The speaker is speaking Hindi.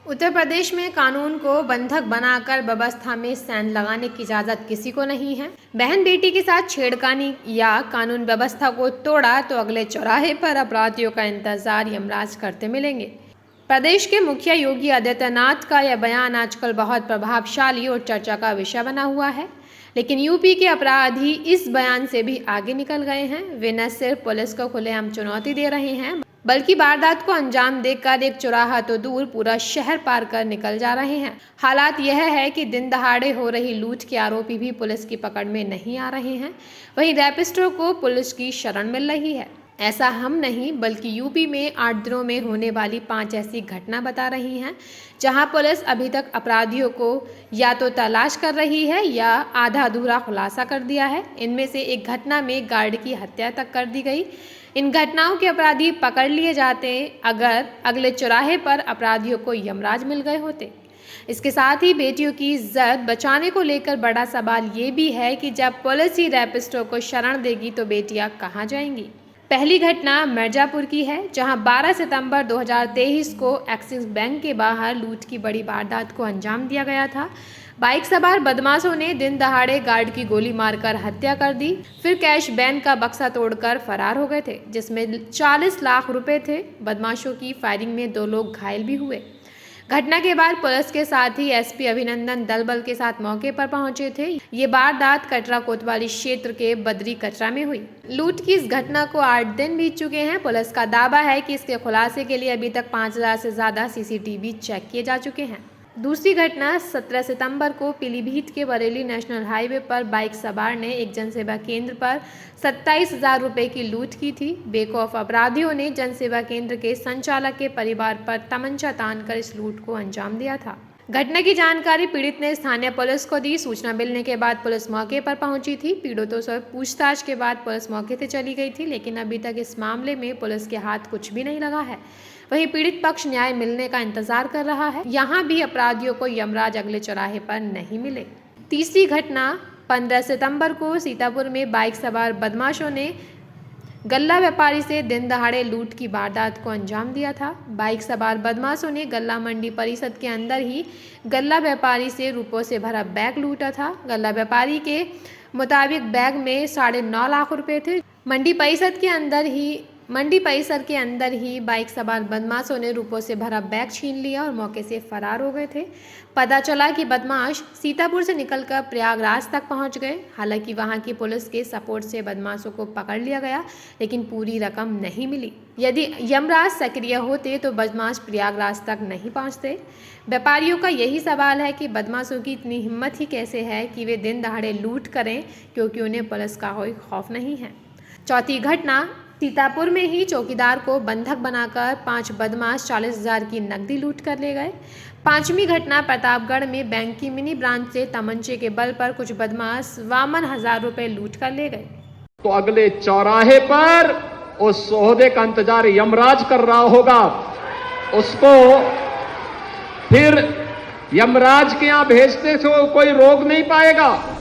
उत्तर प्रदेश में कानून को बंधक बनाकर व्यवस्था में सेंध लगाने की इजाजत किसी को नहीं है। बहन बेटी के साथ छेड़खानी या कानून व्यवस्था को तोड़ा तो अगले चौराहे पर अपराधियों का इंतजार यमराज करते मिलेंगे। प्रदेश के मुखिया योगी आदित्यनाथ का यह बयान आजकल बहुत प्रभावशाली और चर्चा का विषय बना हुआ है, लेकिन यूपी के अपराधी इस बयान से भी आगे निकल गए हैं। वे न सिर्फ पुलिस को खुलेआम चुनौती दे रहे हैं, बल्कि वारदात को अंजाम देकर एक चौराहा तो दूर पूरा शहर पार कर निकल जा रहे हैं। हालात यह है कि दिन दहाड़े हो रही लूट के आरोपी भी पुलिस की पकड़ में नहीं आ रहे हैं, वहीं रैपिस्टों को पुलिस की शरण मिल रही है। ऐसा हम नहीं बल्कि यूपी में 8 दिनों में होने वाली 5 ऐसी घटना बता रही हैं, जहां पुलिस अभी तक अपराधियों को या तो तलाश कर रही है या आधा अधूरा खुलासा कर दिया है। इनमें से एक घटना में गार्ड की हत्या तक कर दी गई। इन घटनाओं के अपराधी पकड़ लिए जाते अगर अगले चौराहे पर अपराधियों को यमराज मिल गए होते। इसके साथ ही बेटियों की इज्जत बचाने को लेकर बड़ा सवाल ये भी है कि जब पुलिस ही रैपिस्टों को शरण देगी तो बेटियां कहां जाएंगी। पहली घटना मिर्जापुर की है, जहां 12 सितंबर 2023 को एक्सिस बैंक के बाहर लूट की बड़ी वारदात को अंजाम दिया गया था। बाइक सवार बदमाशों ने दिन दहाड़े गार्ड की गोली मारकर हत्या कर दी, फिर कैश वैन का बक्सा तोड़कर फरार हो गए थे, जिसमें 40 लाख रुपए थे। बदमाशों की फायरिंग में 2 लोग घायल भी हुए। घटना के बाद पुलिस के साथ ही एसपी अभिनंदन दल बल के साथ मौके पर पहुंचे थे। ये वारदात कटरा कोतवाली क्षेत्र के बद्री कचरा में हुई। लूट की इस घटना को 8 दिन बीत चुके हैं। पुलिस का दावा है कि इसके खुलासे के लिए अभी तक 5000 से ज्यादा सीसीटीवी चेक किए जा चुके हैं। दूसरी घटना 17 सितंबर को पीलीभीत के बरेली नेशनल हाईवे पर बाइक सवार ने एक जनसेवा केंद्र पर 27,000 रुपए की लूट की थी। बेखौफ अपराधियों ने जनसेवा केंद्र के संचालक के परिवार पर तमंचा तानकर इस लूट को अंजाम दिया था। घटना की जानकारी पीड़ित ने स्थानीय पुलिस को दी। सूचना मिलने के बाद पुलिस मौके पर पहुंची थी। पीड़ितों से पूछताछ के बाद पुलिस मौके से चली गई थी, लेकिन अभी तक इस मामले में पुलिस के हाथ कुछ भी नहीं लगा है। वहीं पीड़ित पक्ष न्याय मिलने का इंतजार कर रहा है। यहाँ भी अपराधियों को यमराज अगले चौराहे पर नहीं मिले। तीसरी घटना 15 सितंबर को सीतापुर में बाइक सवार बदमाशों ने गल्ला व्यापारी से दिन दहाड़े लूट की वारदात को अंजाम दिया था। बाइक सवार बदमाशों ने गल्ला मंडी परिषद के अंदर ही गल्ला व्यापारी से रुपयों से भरा बैग लूटा था। गल्ला व्यापारी के मुताबिक बैग में 9.5 लाख रुपए थे। मंडी परिसर के अंदर ही बाइक सवार बदमाशों ने रुपयों से भरा बैग छीन लिया और मौके से फरार हो गए थे। पता चला कि बदमाश सीतापुर से निकलकर प्रयागराज तक पहुंच गए। हालांकि वहां की पुलिस के सपोर्ट से बदमाशों को पकड़ लिया गया, लेकिन पूरी रकम नहीं मिली। यदि यमराज सक्रिय होते तो बदमाश प्रयागराज तक नहीं पहुंचते। व्यापारियों का यही सवाल है कि बदमाशों की इतनी हिम्मत ही कैसे है कि वे दिन दहाड़े लूट करें, क्योंकि उन्हें पुलिस का कोई खौफ नहीं है। चौथी घटना सीतापुर में ही चौकीदार को बंधक बनाकर 5 बदमाश 40,000 की नकदी लूट कर ले गए। पांचवी घटना प्रतापगढ़ में बैंक की मिनी ब्रांच से तमंचे के बल पर कुछ बदमाश 52,000 रुपए लूट कर ले गए। तो अगले चौराहे पर उस सोहदे का इंतजार यमराज कर रहा होगा। उसको फिर यमराज के यहां भेजते से कोई रोक नहीं पाएगा।